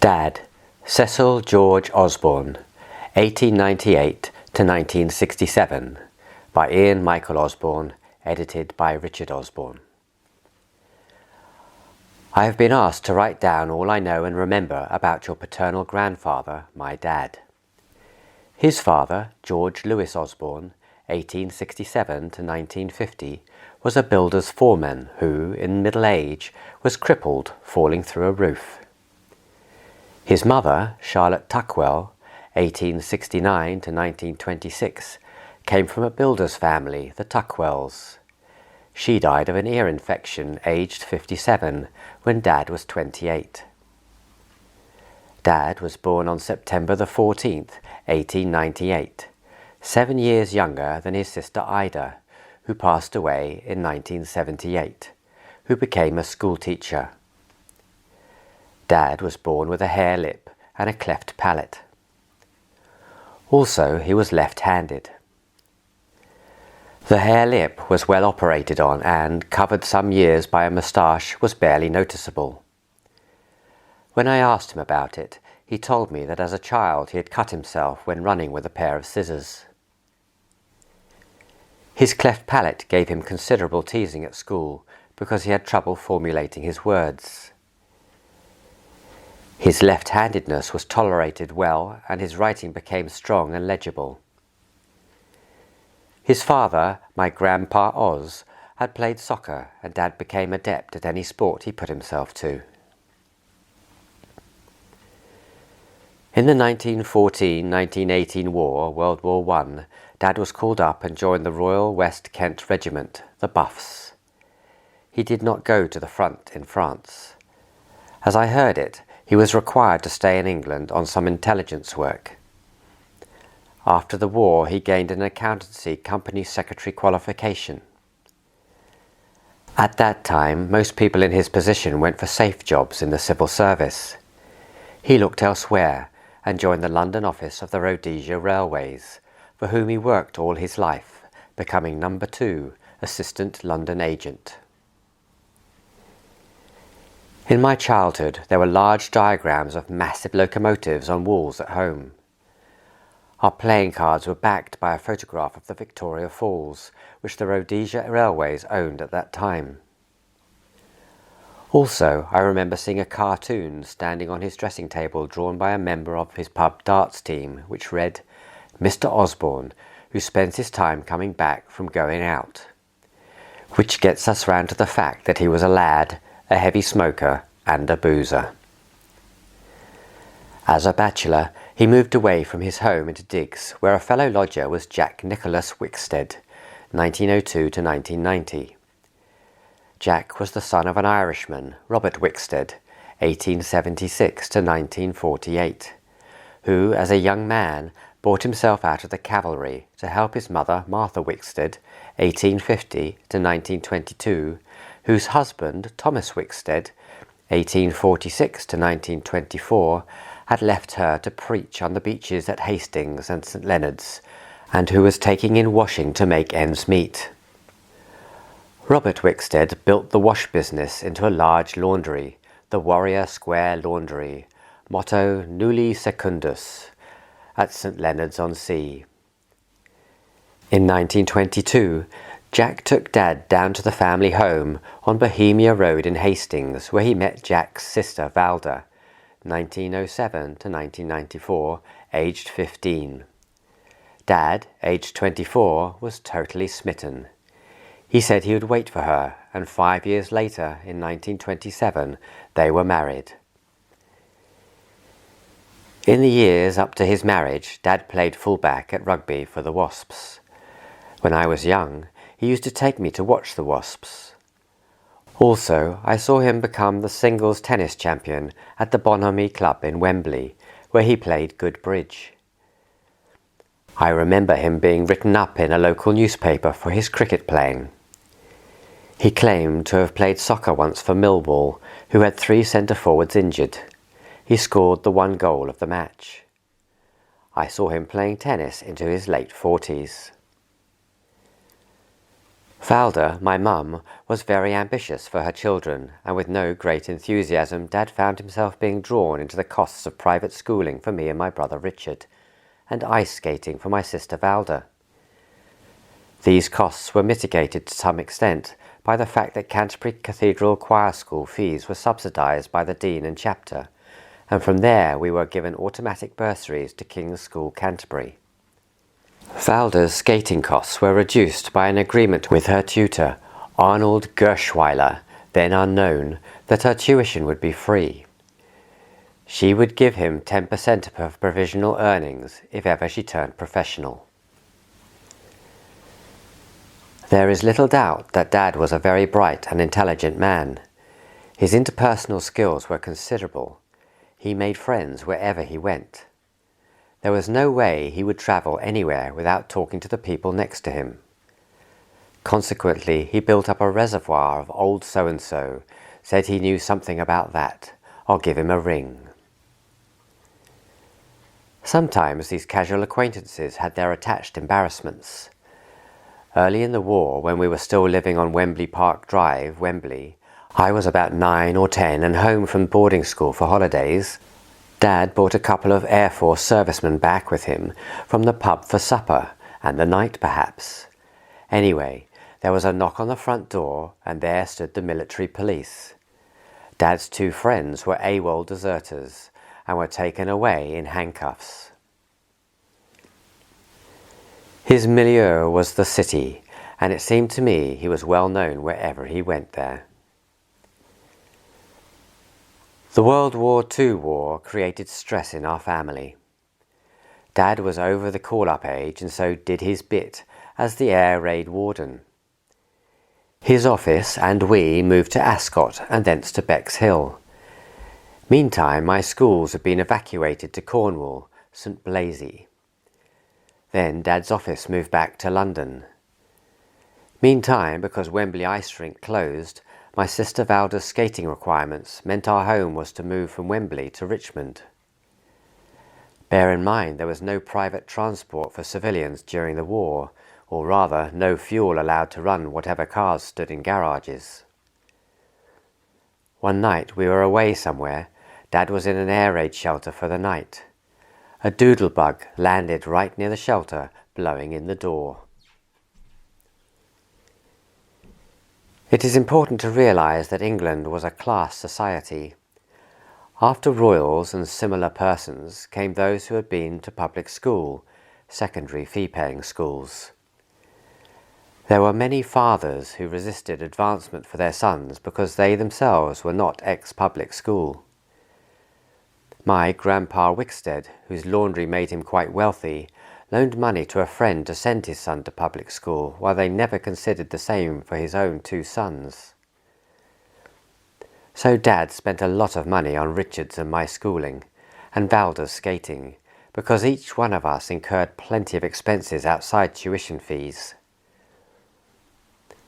Dad, Cecil George Osborn, 1898 to 1967, by Michael Osborn, edited by Richard Osborn. I have been asked to write down all I know and remember about your paternal grandfather, my dad. His father, George Lewis Osborn, 1867 to 1950, was a builder's foreman who, in middle age, was crippled, falling through a roof. His mother, Charlotte Tuckwell, 1869 to 1926, came from a builder's family, the Tuckwells. She died of an ear infection aged 57 when Dad was 28. Dad was born on September the 14th, 1898, 7 years younger than his sister Ida, who passed away in 1978, who became a schoolteacher. Dad was born with a hare lip and a cleft palate. Also, he was left-handed. The hare lip was well operated on and, covered some years by a moustache, was barely noticeable. When I asked him about it, he told me that as a child he had cut himself when running with a pair of scissors. His cleft palate gave him considerable teasing at school because he had trouble formulating his words. His left-handedness was tolerated well, and his writing became strong and legible. His father, my Grandpa Oz, had played soccer, and Dad became adept at any sport he put himself to. In the 1914-1918 war, World War I, Dad was called up and joined the Royal West Kent Regiment, the Buffs. He did not go to the front in France. As I heard it, he was required to stay in England on some intelligence work. After the war, he gained an accountancy company secretary qualification. At that time, most people in his position went for safe jobs in the civil service. He looked elsewhere and joined the London office of the Rhodesia Railways, for whom he worked all his life, becoming number 2 Assistant London Agent. In my childhood, there were large diagrams of massive locomotives on walls at home. Our playing cards were backed by a photograph of the Victoria Falls, which the Rhodesia Railways owned at that time. Also, I remember seeing a cartoon standing on his dressing table drawn by a member of his pub darts team, which read, "Mr. Osborn, who spends his time coming back from going out," which gets us round to the fact that he was a lad, a heavy smoker and a boozer. As a bachelor, he moved away from his home into Diggs, where a fellow lodger was Jack Nicholas Wickstead, 1902 to 1990. Jack was the son of an Irishman, Robert Wickstead, 1876 to 1948, who, as a young man, bought himself out of the cavalry to help his mother, Martha Wickstead, 1850 to 1922, whose husband, Thomas Wickstead, 1846 to 1924, had left her to preach on the beaches at Hastings and St Leonard's, and who was taking in washing to make ends meet. Robert Wickstead built the wash business into a large laundry, the Warrior Square Laundry, motto Nulli Secundus, at St Leonard's-on-Sea. In 1922, Jack took Dad down to the family home on Bohemia Road in Hastings, where he met Jack's sister Valda, 1907 to 1994, aged 15. Dad, aged 24, was totally smitten. He said he would wait for her, and 5 years later, in 1927, they were married. In the years up to his marriage, Dad played fullback at rugby for the Wasps. When I was young, he used to take me to watch the Wasps. Also, I saw him become the singles tennis champion at the Bonhomie Club in Wembley, where he played good bridge. I remember him being written up in a local newspaper for his cricket playing. He claimed to have played soccer once for Millwall, who had 3 centre-forwards injured. He scored the 1 goal of the match. I saw him playing tennis into his late 40s. Valda, my mum, was very ambitious for her children, and with no great enthusiasm, Dad found himself being drawn into the costs of private schooling for me and my brother Richard, and ice skating for my sister Valda. These costs were mitigated to some extent by the fact that Canterbury Cathedral Choir School fees were subsidised by the Dean and Chapter, and from there we were given automatic bursaries to King's School Canterbury. Valda's skating costs were reduced by an agreement with her tutor, Arnold Gerschweiler, then unknown, that her tuition would be free. She would give him 10% of her provisional earnings if ever she turned professional. There is little doubt that Dad was a very bright and intelligent man. His interpersonal skills were considerable. He made friends wherever he went. There was no way he would travel anywhere without talking to the people next to him. Consequently, he built up a reservoir of old so-and-so, said he knew something about that, I'll give him a ring. Sometimes these casual acquaintances had their attached embarrassments. Early in the war, when we were still living on Wembley Park Drive, Wembley, I was about 9 or 10 and home from boarding school for holidays. Dad brought a couple of Air Force servicemen back with him from the pub for supper, and the night perhaps. Anyway, there was a knock on the front door, and there stood the military police. Dad's 2 friends were AWOL deserters, and were taken away in handcuffs. His milieu was the city, and it seemed to me he was well known wherever he went there. The World War II war created stress in our family. Dad was over the call-up age and so did his bit as the air raid warden. His office and we moved to Ascot and thence to Bexhill. Meantime, my schools had been evacuated to Cornwall, St Blaise. Then Dad's office moved back to London. Meantime, because Wembley Ice Rink closed, my sister Valda's skating requirements meant our home was to move from Wembley to Richmond. Bear in mind there was no private transport for civilians during the war, or rather no fuel allowed to run whatever cars stood in garages. One night we were away somewhere. Dad was in an air raid shelter for the night. A doodlebug landed right near the shelter, blowing in the door. It is important to realise that England was a class society. After royals and similar persons came those who had been to public school, secondary fee-paying schools. There were many fathers who resisted advancement for their sons because they themselves were not ex-public school. My grandpa Wickstead, whose laundry made him quite wealthy, loaned money to a friend to send his son to public school, while they never considered the same for his own 2 sons. So Dad spent a lot of money on Richard's and my schooling, and Valda's skating, because each one of us incurred plenty of expenses outside tuition fees.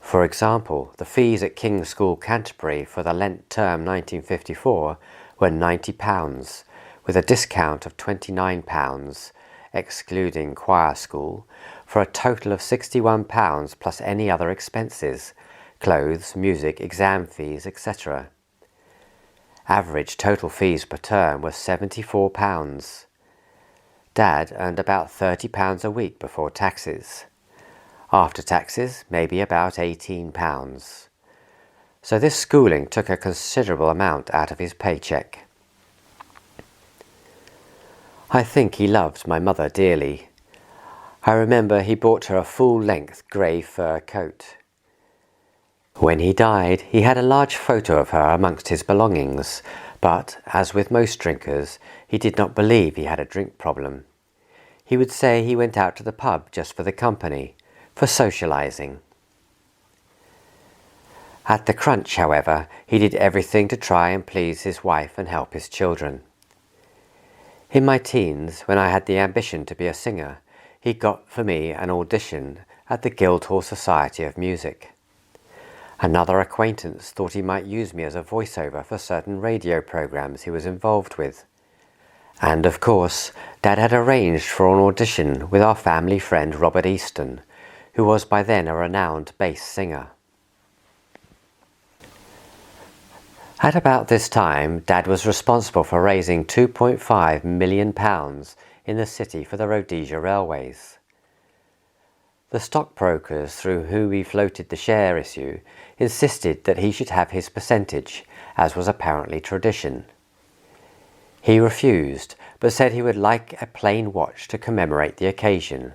For example, the fees at King's School Canterbury for the Lent term 1954 were £90, with a discount of £29, excluding choir school, for a total of £61 plus any other expenses, clothes, music, exam fees, etc. Average total fees per term was £74. Dad earned about £30 a week before taxes. After taxes, maybe about £18. So this schooling took a considerable amount out of his paycheck. I think he loved my mother dearly. I remember he bought her a full-length grey fur coat. When he died, he had a large photo of her amongst his belongings, but, as with most drinkers, he did not believe he had a drink problem. He would say he went out to the pub just for the company, for socialising. At the Crunch, however, he did everything to try and please his wife and help his children. In my teens, when I had the ambition to be a singer, he got for me an audition at the Guildhall Society of Music. Another acquaintance thought he might use me as a voiceover for certain radio programs he was involved with. And of course, Dad had arranged for an audition with our family friend Robert Easton, who was by then a renowned bass singer. At about this time, Dad was responsible for raising £2.5 million in the city for the Rhodesia Railways. The stockbrokers through whom he floated the share issue insisted that he should have his percentage, as was apparently tradition. He refused, but said he would like a plain watch to commemorate the occasion.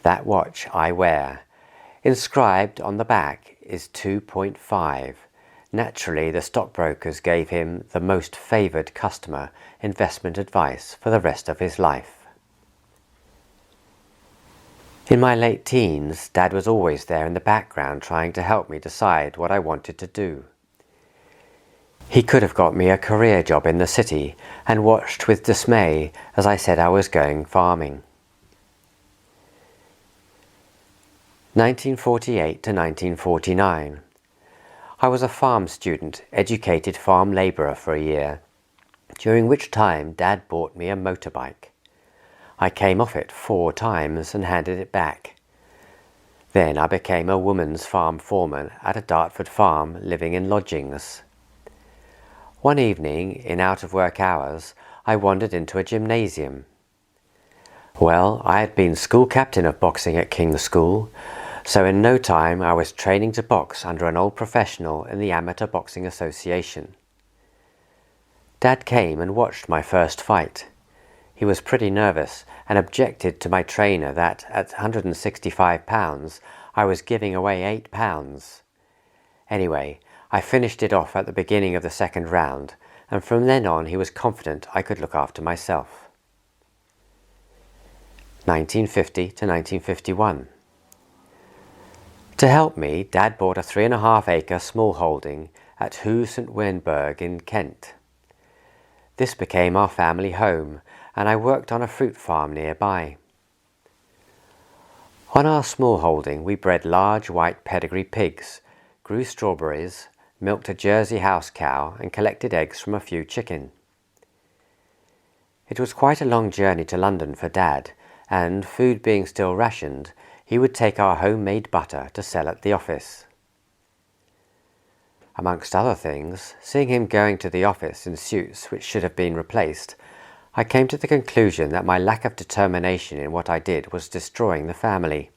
That watch I wear. Inscribed on the back is 2.5. Naturally, the stockbrokers gave him the most favoured customer investment advice for the rest of his life. In my late teens, Dad was always there in the background trying to help me decide what I wanted to do. He could have got me a career job in the city and watched with dismay as I said I was going farming. 1948 to 1949. I was a farm student, educated farm labourer for a year, during which time Dad bought me a motorbike. I came off it 4 times and handed it back. Then I became a woman's farm foreman at a Dartford farm, living in lodgings. One evening, in out-of-work hours, I wandered into a gymnasium. Well, I had been school captain of boxing at King's School, so in no time I was training to box under an old professional in the Amateur Boxing Association. Dad came and watched my first fight. He was pretty nervous and objected to my trainer that at £165 I was giving away £8. Anyway, I finished it off at the beginning of the second round, and from then on he was confident I could look after myself. 1950 to 1951. To help me, Dad bought a 3.5-acre small holding at Hoe St Wynberg in Kent. This became our family home, and I worked on a fruit farm nearby. On our small holding we bred large white pedigree pigs, grew strawberries, milked a Jersey house cow and collected eggs from a few chicken. It was quite a long journey to London for Dad, and food being still rationed, he would take our homemade butter to sell at the office. Amongst other things, seeing him going to the office in suits which should have been replaced, I came to the conclusion that my lack of determination in what I did was destroying the family.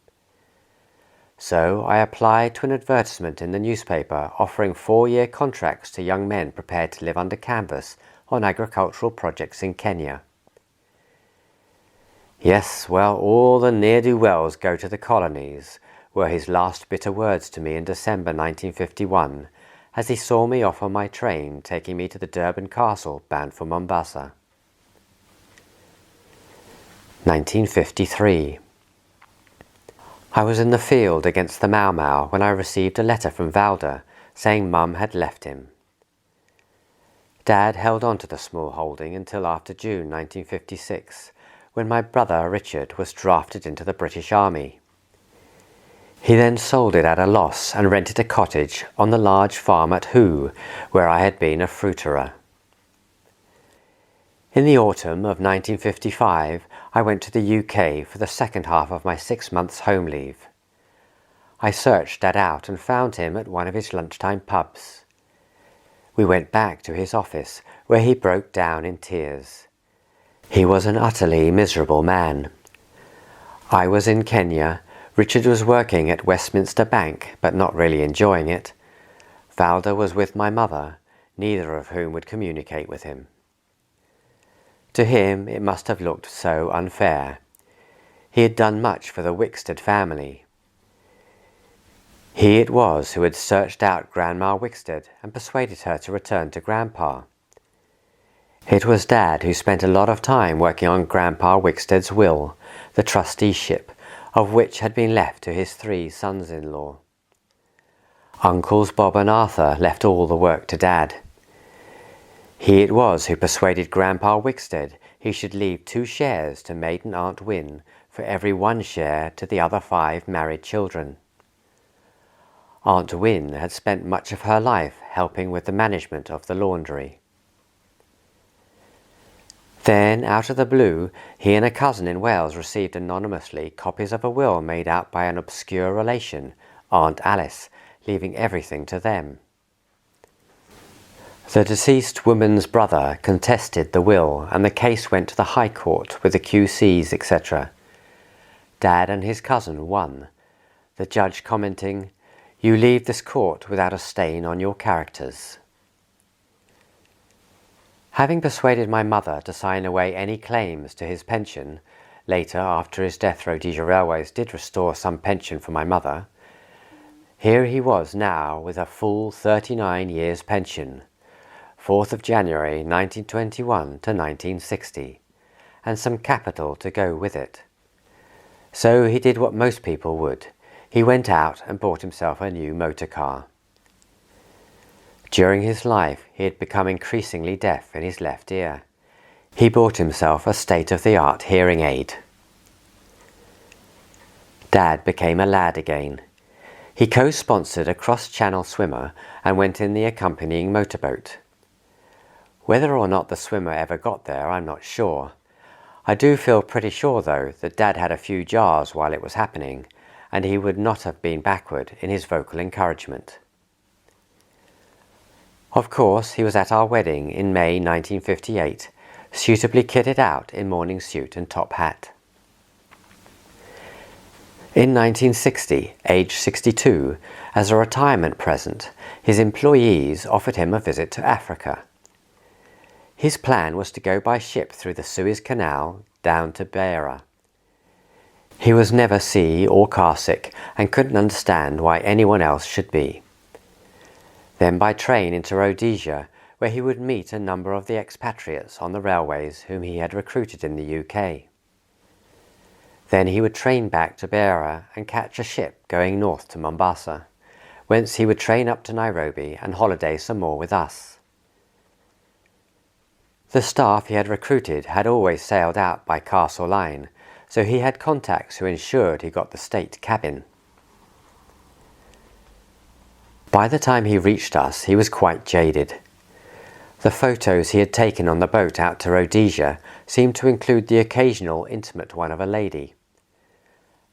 So I applied to an advertisement in the newspaper offering 4-year contracts to young men prepared to live under canvas on agricultural projects in Kenya. Yes, well, all the ne'er-do-wells go to the colonies, were his last bitter words to me in December 1951, as he saw me off on my train taking me to the Durban Castle bound for Mombasa. 1953. I was in the field against the Mau Mau when I received a letter from Valda saying Mum had left him. Dad held on to the small holding until after June 1956, when my brother Richard was drafted into the British Army. He then sold it at a loss and rented a cottage on the large farm at Hoe, where I had been a fruiterer. In the autumn of 1955, I went to the UK for the second half of my 6 months home leave. I searched Dad out and found him at one of his lunchtime pubs. We went back to his office, where he broke down in tears. He was an utterly miserable man. I was in Kenya, Richard was working at Westminster Bank, but not really enjoying it. Valda was with my mother, neither of whom would communicate with him. To him it must have looked so unfair. He had done much for the Wickstead family. He it was who had searched out Grandma Wickstead and persuaded her to return to Grandpa. It was Dad who spent a lot of time working on Grandpa Wickstead's will, the trusteeship, of which had been left to his 3 sons-in-law. Uncles Bob and Arthur left all the work to Dad. He it was who persuaded Grandpa Wickstead he should leave 2 shares to maiden Aunt Wynne for every 1 share to the other 5 married children. Aunt Wynne had spent much of her life helping with the management of the laundry. Then, out of the blue, he and a cousin in Wales received anonymously copies of a will made out by an obscure relation, Aunt Alice, leaving everything to them. The deceased woman's brother contested the will, and the case went to the High Court with the QCs, etc. Dad and his cousin won, the judge commenting, "You leave this court without a stain on your characters." Having persuaded my mother to sign away any claims to his pension, later, after his death, Rhodesia Railways did restore some pension for my mother, here he was now with a full 39 years pension, 4th of January 1921 to 1960, and some capital to go with it. So he did what most people would. He went out and bought himself a new motor car. During his life, he had become increasingly deaf in his left ear. He bought himself a state-of-the-art hearing aid. Dad became a lad again. He co-sponsored a cross-channel swimmer and went in the accompanying motorboat. Whether or not the swimmer ever got there, I'm not sure. I do feel pretty sure, though, that Dad had a few jars while it was happening, and he would not have been backward in his vocal encouragement. Of course, he was at our wedding in May 1958, suitably kitted out in morning suit and top hat. In 1960, aged 62, as a retirement present, his employees offered him a visit to Africa. His plan was to go by ship through the Suez Canal down to Beira. He was never sea or car sick and couldn't understand why anyone else should be. Then by train into Rhodesia, where he would meet a number of the expatriates on the railways whom he had recruited in the UK. Then he would train back to Beira and catch a ship going north to Mombasa, whence he would train up to Nairobi and holiday some more with us. The staff he had recruited had always sailed out by Castle Line, so he had contacts who ensured he got the state cabin. By the time he reached us, he was quite jaded. The photos he had taken on the boat out to Rhodesia seemed to include the occasional intimate one of a lady.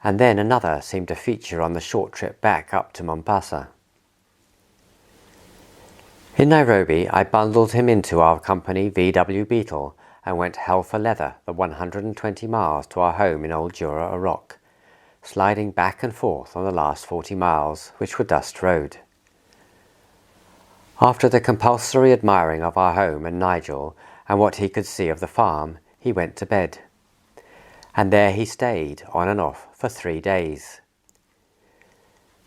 And then another seemed to feature on the short trip back up to Mombasa. In Nairobi, I bundled him into our company VW Beetle and went hell for leather the 120 miles to our home in Old Jura Rock, sliding back and forth on the last 40 miles, which were dust road. After the compulsory admiring of our home and Nigel and what he could see of the farm, he went to bed. And there he stayed, on and off, for 3 days.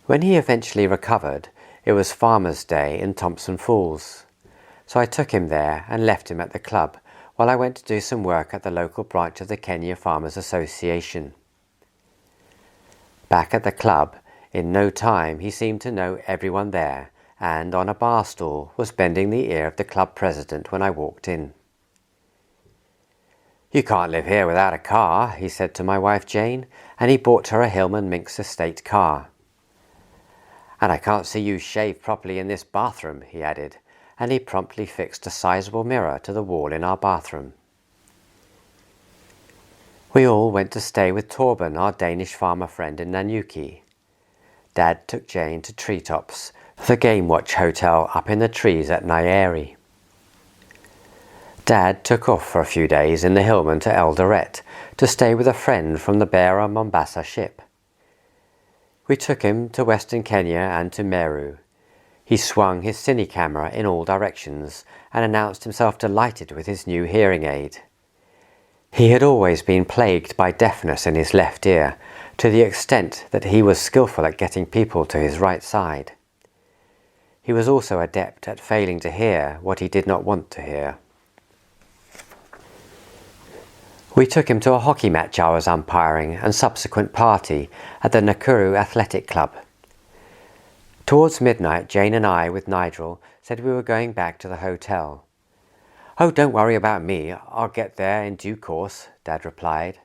When he eventually recovered, it was Farmer's Day in Thompson Falls, so I took him there and left him at the club while I went to do some work at the local branch of the Kenya Farmers Association. Back at the club, in no time he seemed to know everyone there, and on a bar stool was bending the ear of the club president when I walked in. "You can't live here without a car," he said to my wife Jane, and he bought her a Hillman Minx estate car. "And I can't see you shave properly in this bathroom," he added, and he promptly fixed a sizable mirror to the wall in our bathroom. We all went to stay with Torben, our Danish farmer friend in Nanyuki. Dad took Jane to Treetops, the Game Watch Hotel up in the trees at Nyeri. Dad took off for a few days in the Hillman to Eldoret to stay with a friend from the Beira Mombasa ship. We took him to Western Kenya and to Meru. He swung his cine camera in all directions and announced himself delighted with his new hearing aid. He had always been plagued by deafness in his left ear, to the extent that he was skillful at getting people to his right side. He was also adept at failing to hear what he did not want to hear. We took him to a hockey match I was umpiring and subsequent party at the Nakuru Athletic Club. Towards midnight, Jane and I, with Nigel, said we were going back to the hotel. "Oh, don't worry about me, I'll get there in due course," Dad replied.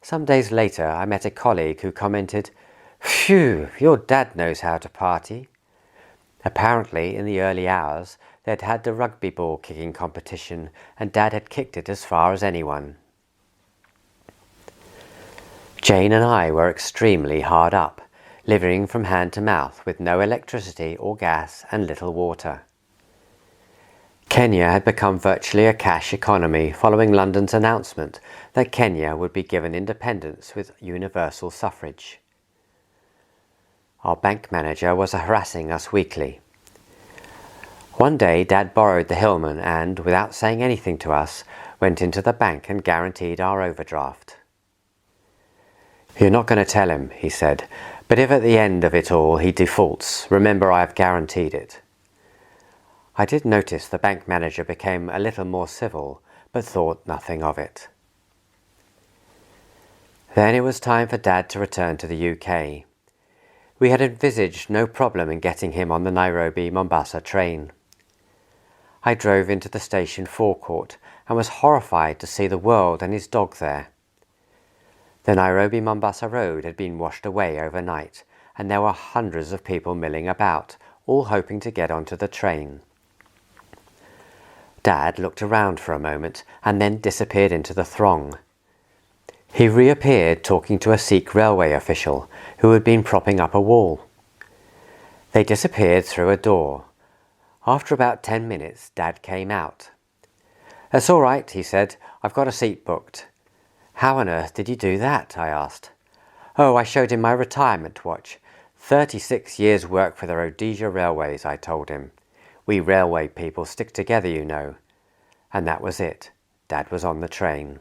Some days later I met a colleague who commented, "Phew, your dad knows how to party." Apparently, in the early hours, They'd had the rugby ball kicking competition, and Dad had kicked it as far as anyone. Jane and I were extremely hard up, living from hand to mouth with no electricity or gas and little water. Kenya had become virtually a cash economy following London's announcement that Kenya would be given independence with universal suffrage. Our bank manager was harassing us weekly. One day Dad borrowed the Hillman and, without saying anything to us, went into the bank and guaranteed our overdraft. "You're not going to tell him," he said, "but if at the end of it all he defaults, remember I have guaranteed it." I did notice the bank manager became a little more civil, but thought nothing of it. Then it was time for Dad to return to the UK. We had envisaged no problem in getting him on the Nairobi-Mombasa train. I drove into the station forecourt and was horrified to see the world and his dog there. The Nairobi-Mombasa road had been washed away overnight, and there were hundreds of people milling about, all hoping to get onto the train. Dad looked around for a moment and then disappeared into the throng. He reappeared talking to a Sikh railway official who had been propping up a wall. They disappeared through a door. After about 10 minutes, Dad came out. "That's all right," he said. "I've got a seat booked." "How on earth did you do that?" I asked. "Oh, I showed him my retirement watch. 36 years' work for the Rhodesia Railways," I told him. "We railway people stick together, you know." And that was it. Dad was on the train.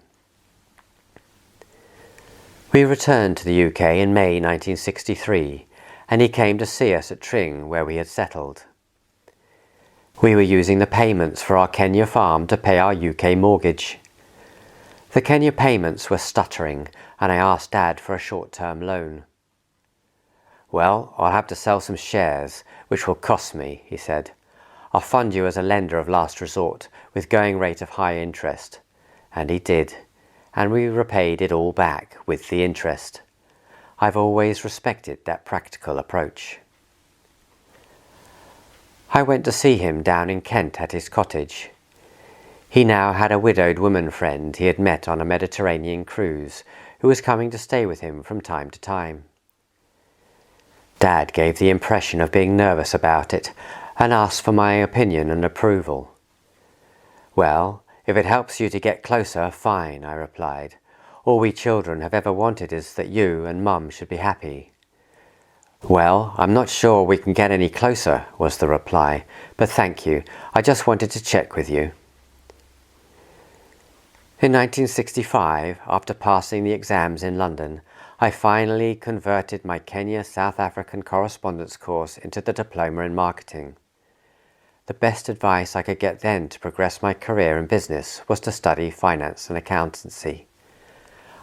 We returned to the UK in May 1963, and he came to see us at Tring, where we had settled. We were using the payments for our Kenya farm to pay our UK mortgage. The Kenya payments were stuttering, and I asked Dad for a short-term loan. "Well, I'll have to sell some shares, which will cost me," he said. "I'll fund you as a lender of last resort, with going rate of high interest." And he did, and we repaid it all back, with the interest. I've always respected that practical approach. I went to see him down in Kent at his cottage. He now had a widowed woman friend he had met on a Mediterranean cruise, who was coming to stay with him from time to time. Dad gave the impression of being nervous about it, and asked for my opinion and approval. "Well, if it helps you to get closer, fine," I replied. "All we children have ever wanted is that you and Mum should be happy." "Well, I'm not sure we can get any closer," was the reply, "but thank you. I just wanted to check with you." In 1965, after passing the exams in London, I finally converted my Kenya-South African correspondence course into the diploma in marketing. The best advice I could get then to progress my career in business was to study finance and accountancy.